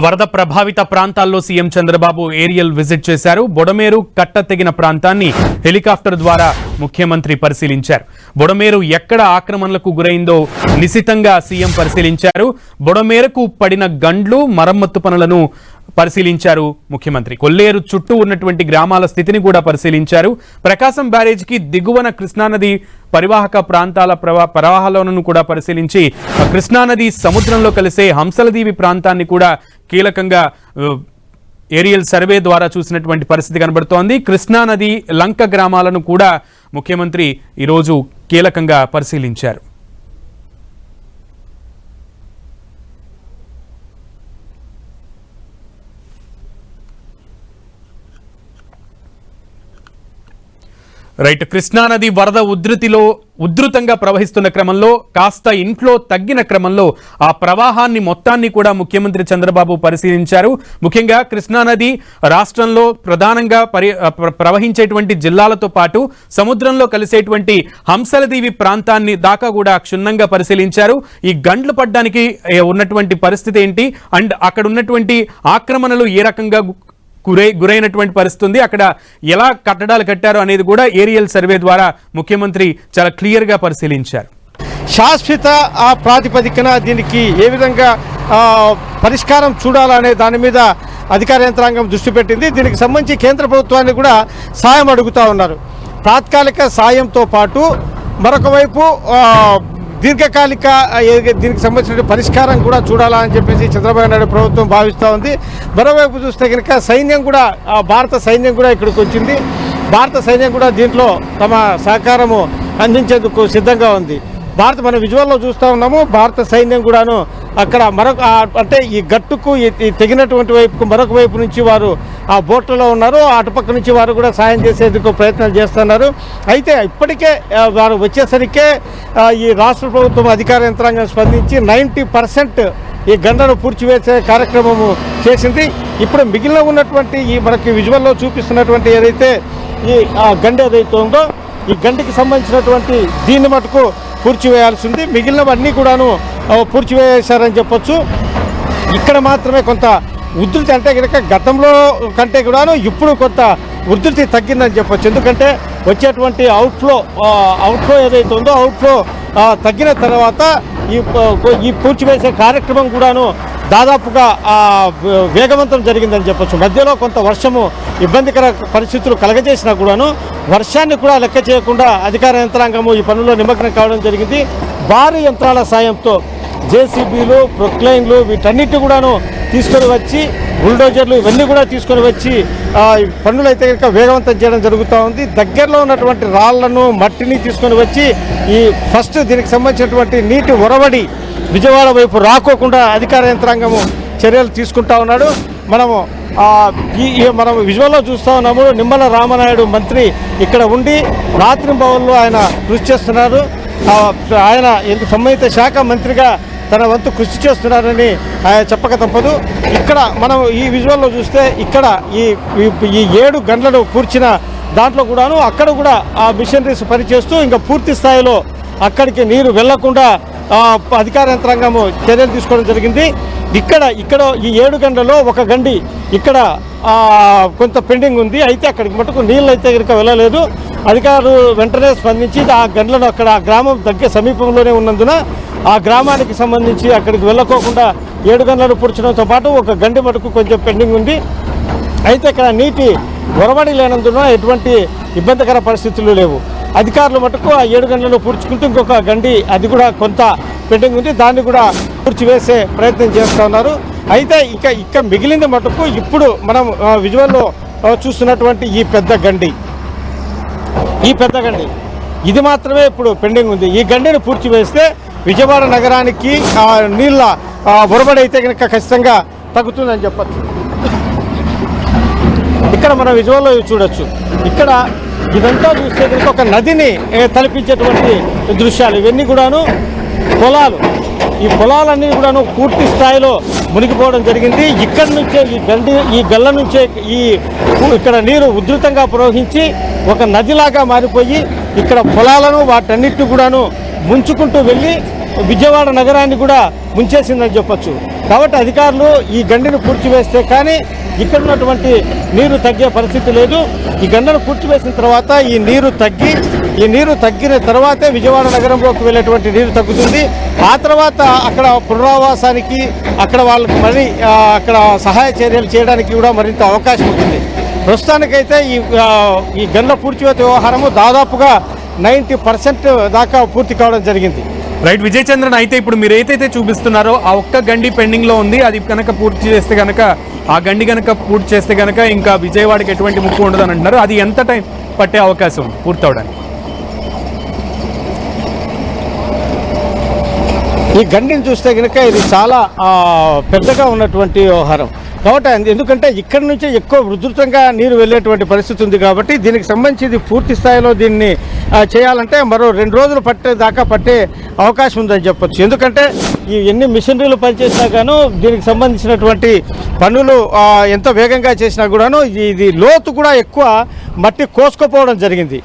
వరద ప్రభావిత ప్రాంతాల్లో సీఎం చంద్రబాబు ఏరియల్ విజిట్ చేశారు. బొడమేరు కట్ట తెగిన ప్రాంతాన్ని హెలికాప్టర్ ద్వారా ముఖ్యమంత్రి పరిశీలించారు. బొడమేరు ఎక్కడ ఆక్రమణలకు గురైందో నిశితంగా సీఎం పరిశీలించారు. బొడమేరకు పడిన గండ్లు మరమ్మత్తు పనులను పరిశీలించారు ముఖ్యమంత్రి. కొల్లేరు చుట్టూ ఉన్నటువంటి గ్రామాల స్థితిని కూడా పరిశీలించారు. ప్రకాశం బ్యారేజ్కి దిగువన కృష్ణానది పరివాహక ప్రాంతాల ప్రవాహాలను కూడా పరిశీలించి కృష్ణానది సముద్రంలో కలిసే హంసలదీవి ప్రాంతాన్ని కూడా కీలకంగా ఏరియల్ సర్వే ద్వారా చూసినటువంటి పరిస్థితి కనబడుతోంది. కృష్ణానది లంక గ్రామాలను కూడా ముఖ్యమంత్రి ఈరోజు కీలకంగా పరిశీలించారు. రైట్, కృష్ణానది వరద ఉధృతంగా ప్రవహిస్తున్న క్రమంలో కాస్త ఇన్ఫ్లో తగ్గిన క్రమంలో ఆ ప్రవాహాన్ని మొత్తాన్ని కూడా ముఖ్యమంత్రి చంద్రబాబు పరిశీలించారు. ముఖ్యంగా కృష్ణానది రాష్ట్రంలో ప్రధానంగా ప్రవహించేటువంటి జిల్లాలతో పాటు సముద్రంలో కలిసేటువంటి హంసలదీవి ప్రాంతాన్ని దాకా కూడా క్షుణ్ణంగా పరిశీలించారు. ఈ గండ్లు పడ్డానికి ఉన్నటువంటి పరిస్థితి ఏంటి అండ్ అక్కడ ఉన్నటువంటి ఆక్రమణలు ఏ రకంగా గురైనటువంటి పరిస్థితి ఉంది, అక్కడ ఎలా కట్టడాలు కట్టారు అనేది కూడా ఏరియల్ సర్వే ద్వారా ముఖ్యమంత్రి చాలా క్లియర్గా పరిశీలించారు. శాశ్వత ప్రాతిపదికన దీనికి ఏ విధంగా పరిష్కారం చూడాలనే దాని మీద అధికార యంత్రాంగం దృష్టి పెట్టింది. దీనికి సంబంధించి కేంద్ర ప్రభుత్వాన్ని కూడా సాయం అడుగుతూ ఉన్నారు. తాత్కాలిక సాయంతో పాటు మరొక వైపు దీర్ఘకాలిక దీనికి సంబంధించిన పరిష్కారం కూడా చూడాలని చెప్పేసి చంద్రబాబు నాయుడు ప్రభుత్వం భావిస్తూ ఉంది. మరోవైపు చూస్తే కనుక సైన్యం కూడా భారత సైన్యం కూడా ఇక్కడికి వచ్చింది. భారత సైన్యం కూడా దీంట్లో తమ సహకారము అందించేందుకు సిద్ధంగా ఉంది. మన విజువల్లో చూస్తూ ఉన్నాము. భారత సైన్యం కూడాను అక్కడ అంటే ఈ గట్టుకు తెగినటువంటి వైపుకు మరొక వైపు నుంచి వారు ఆ బోట్లలో ఉన్నారు. అటుపక్క నుంచి వారు కూడా సాయం చేసేందుకు ప్రయత్నాలు చేస్తున్నారు. అయితే ఇప్పటికే వారు వచ్చేసరికే ఈ రాష్ట్ర ప్రభుత్వం అధికార యంత్రాంగం స్పందించి 90% ఈ గండను పూడ్చివేసే కార్యక్రమము చేసింది. ఇప్పుడు మిగిలిన ఉన్నటువంటి ఈ మనకి విజువల్లో చూపిస్తున్నటువంటి ఏదైతే ఈ గండ ఏదైతే ఉందో ఈ గంటకి సంబంధించినటువంటి దీన్ని మటుకు పూడ్చివేయాల్సి ఉంది. మిగిలినవన్నీ కూడాను పూడ్చివేశారని చెప్పొచ్చు. ఇక్కడ మాత్రమే కొంత ఉధృతి అంటే కనుక గతంలో కంటే కూడాను ఇప్పుడు కొంత ఉధృతి తగ్గిందని చెప్పొచ్చు. ఎందుకంటే వచ్చేటువంటి అవుట్ఫ్లో ఏదైతే ఉందో అవుట్ఫ్లో తగ్గిన తర్వాత ఈ పూడ్చివేసే కార్యక్రమం కూడాను దాదాపుగా వేగవంతం జరిగిందని చెప్పొచ్చు. మధ్యలో కొంత వర్షము ఇబ్బందికర పరిస్థితులు కలగజేసినా కూడాను వర్షాన్ని కూడా లెక్క చేయకుండా అధికార యంత్రాంగము ఈ పనుల్లో నిమగ్నం కావడం జరిగింది. భారీ యంత్రాల సాయంతో జేసీబీలు, ప్రొక్లైన్లు వీటన్నిటి కూడాను తీసుకొని వచ్చి బుల్డోజర్లు ఇవన్నీ కూడా తీసుకొని వచ్చి పనులు అయితే కనుక వేగవంతం చేయడం జరుగుతూ ఉంది. దగ్గరలో ఉన్నటువంటి రాళ్లను మట్టిని తీసుకొని వచ్చి ఈ ఫస్ట్ దీనికి సంబంధించినటువంటి నీటి ఒరవడి విజయవాడ వైపు రాకోకుండా అధికార యంత్రాంగము చర్యలు తీసుకుంటా ఉన్నాడు. మనము విజువల్లో చూస్తూ ఉన్నాము. నిమ్మల రామనాయుడు మంత్రి ఇక్కడ ఉండి రాత్రింబవళ్ళు ఆయన కృషి చేస్తున్నారు. ఆయన సంబంధిత శాఖ మంత్రిగా తన వంతు కృషి చేస్తున్నారని చెప్పక తప్పదు. ఇక్కడ మనం ఈ విజువల్లో చూస్తే ఇక్కడ ఈ 7 గంటలను కూర్చిన దాంట్లో కూడాను అక్కడ కూడా ఆ మిషనరీస్ పనిచేస్తూ ఇంకా పూర్తి స్థాయిలో అక్కడికి నీరు వెళ్లకుండా అధికార యంత్రాంగము చర్యలు తీసుకోవడం జరిగింది. ఇక్కడ ఈ 7 గంటలలో ఒక గండి ఇక్కడ కొంత పెండింగ్ ఉంది. అయితే అక్కడికి మటుకు నీళ్ళు అయితే కనుక వెళ్ళలేదు. అధికారులు వెంటనే స్పందించి ఆ గంటలను అక్కడ ఆ గ్రామం దగ్గర సమీపంలోనే ఉన్నందున ఆ గ్రామానికి సంబంధించి అక్కడికి వెళ్ళకోకుండా 7 గంటలను పూడ్చడంతో పాటు ఒక గండి మటుకు కొంచెం పెండింగ్ ఉంది. అయితే ఇక్కడ నీటి ఒరవడి లేనందున ఎటువంటి ఇబ్బందికర పరిస్థితులు లేవు. అధికారులు మటుకు ఆ 7 గంటలను పూడ్చుకుంటూ ఇంకొక గండి అది కూడా కొంత పెండింగ్ ఉంది, దాన్ని కూడా పూడ్చివేసే ప్రయత్నం చేస్తూ ఉన్నారు. అయితే ఇక మిగిలింది మటుకు ఇప్పుడు మనం విజువల్లో చూస్తున్నటువంటి ఈ పెద్ద గండి ఇది మాత్రమే ఇప్పుడు పెండింగ్ ఉంది. ఈ గండిని పూడ్చివేస్తే విజయవాడ నగరానికి నీళ్ళ ఒరబడి అయితే కనుక ఖచ్చితంగా తగ్గుతుందని చెప్పచ్చు. ఇక్కడ మనం విజువల్లో చూడొచ్చు. ఇక్కడ ఇదంతా చూస్తే కనుక ఒక నదిని తలపించేటువంటి దృశ్యాలు. ఇవన్నీ కూడాను పొలాలు. ఈ పొలాలన్నీ కూడాను పూర్తి స్థాయిలో మునిగిపోవడం జరిగింది. ఇక్కడి నుంచే ఈ గల్ల నుంచే ఇక్కడ నీరు ఉధృతంగా ప్రవహించి ఒక నదిలాగా మారిపోయి ఇక్కడ పొలాలను వాటన్నిటిని కూడాను ముంచుకుంటూ వెళ్ళి విజయవాడ నగరాన్ని కూడా ముంచేసిందని చెప్పొచ్చు. కాబట్టి అధికారులు ఈ గండిని పూడ్చివేస్తే కానీ ఇక్కడ ఉన్నటువంటి నీరు తగ్గే పరిస్థితి లేదు. ఈ గండను పూడ్చివేసిన తర్వాత ఈ నీరు తగ్గిన తర్వాతే విజయవాడ నగరంలోకి వెళ్ళేటువంటి నీరు తగ్గుతుంది. ఆ తర్వాత అక్కడ పునరావాసానికి అక్కడ వాళ్ళకి మరి అక్కడ సహాయ చర్యలు చేయడానికి కూడా మరింత అవకాశం ఉంటుంది. ప్రస్తుతానికైతే ఈ గండ్ల పూడ్చివేత వ్యవహారము దాదాపుగా 90% దాకా పూర్తి కావడం జరిగింది. రైట్ విజయ్ చంద్రన్, అయితే ఇప్పుడు మీరు ఏదైతే చూపిస్తున్నారో ఆ ఒక్క గండి పెండింగ్ లో ఉంది. అది కనుక పూర్తి చేస్తే కనుక ఆ గండి కనుక పూర్తి చేస్తే కనుక ఇంకా విజయవాడకి ఎటువంటి ముప్పు ఉండదు అని అంటున్నారు. అది ఎంత టైం పట్టే అవకాశం ఉంది పూర్తవడానికి? ఈ గండిని చూస్తే కనుక ఇది చాలా పెద్దగా ఉన్నటువంటి వ్యవహారం. కాబట్టి ఎందుకంటే ఇక్కడి నుంచే ఎక్కువ ఉధృతంగా నీరు వెళ్ళేటువంటి పరిస్థితి ఉంది. కాబట్టి దీనికి సంబంధించి ఇది పూర్తి స్థాయిలో దీన్ని చేయాలంటే మరో 2 రోజులు పట్టే అవకాశం ఉందని చెప్పొచ్చు. ఎందుకంటే ఈ ఎన్ని మిషనరీలు పనిచేసినా గాను దీనికి సంబంధించినటువంటి పనులు ఎంత వేగంగా చేసినా కూడాను ఇది లోతు కూడా ఎక్కువ మట్టి కోసుకుపోవడం జరిగింది.